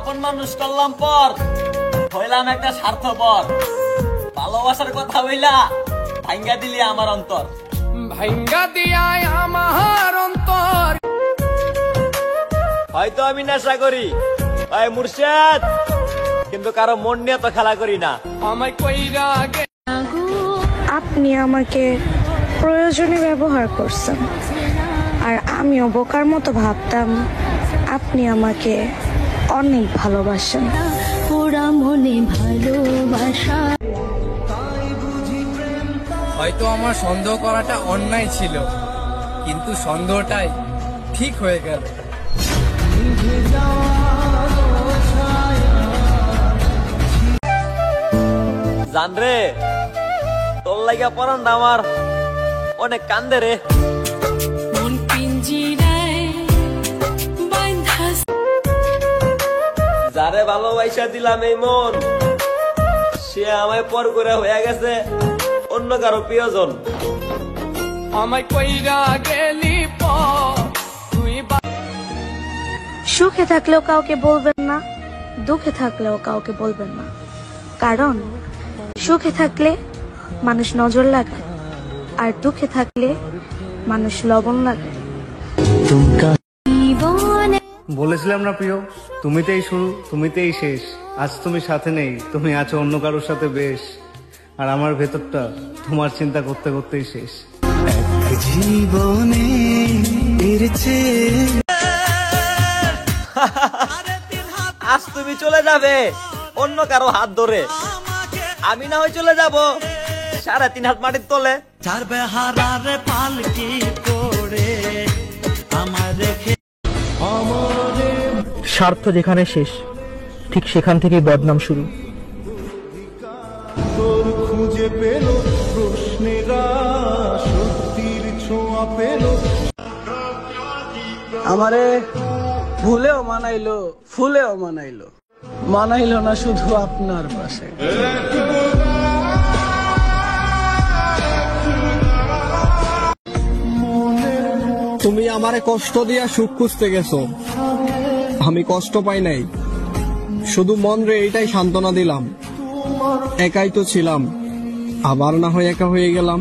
আপন মানুষ করলাম পর হইলাম একটা স্বার্থপর। ভালোবাসার কথা হইলা ভাঙ্গা দিলি আমার অন্তর, ভাঙ্গা দিয়াই আমার অন্তর। হয়তো আমি নেশা করি ভাই মুর্শেদ, কিন্তু কারো মন নিয়ে তো খেলা করি না। আমায় কইরা আপনি আমাকে প্রয়োজনে ব্যবহার করছেন, আর আমিও বোকার মতো ভাবতাম আপনি আমাকে অনেক ভালোবাসেন। ওরা মনে ভালোবাসা। হয়তো আমার সন্দেহ করাটা অন্যায় ছিল, কিন্তু সন্দেহটাই ঠিক হয়ে গেল। জান রে, তোর লাগা পরান আমার অনেক কান্দে রে। যারে ভালোবাসা দিলাম এই মন, সে আমায় পর করে হয়ে গেছে অন্য কারো প্রিয়জন। আমায় কইরা গেলি পর তুই। সুখে থাকলেও কাউকে বলবেন না, দুঃখে থাকলেও কাউকে বলবেন না, কারণ সুখে থাকলে মানুষ নজর লাগে, আর দুঃখে থাকলে মানুষ লবণ লাগে। বলেছিলাম না প্রিয়, তুমিতেই শুরু তুমিতেই শেষ। আজ তুমি সাথে নেই, তুমি আছো অন্য কারোর সাথে বেশ, আর আমার ভেতরটা তোমার চিন্তা করতে করতেই শেষ। জীবনে আজ তুমি চলে যাবে অন্য কারো হাত ধরে, আমি না হয় চলে যাব 3.5 হাত মাটির তলে। স্বার্থ যেখানে শেষ, ঠিক সেখান থেকেই বদনাম শুরু। খুঁজে পেল প্রশ্নেরা সত্যির ছোঁয়া পেল। আমারে ভুলেও মানাইলো, ফুলেও মানাইলো, মানাইলো না শুধু আপনার পাশে। তুমি আমারে কষ্ট দিয়া সুখ খুঁজতে গেছো, আমি কষ্ট পাই নাই, শুধু মন রে এইটাই সান্ত্বনা দিলাম। একাই তো ছিলাম, আবার না হয় একা হয়ে গেলাম।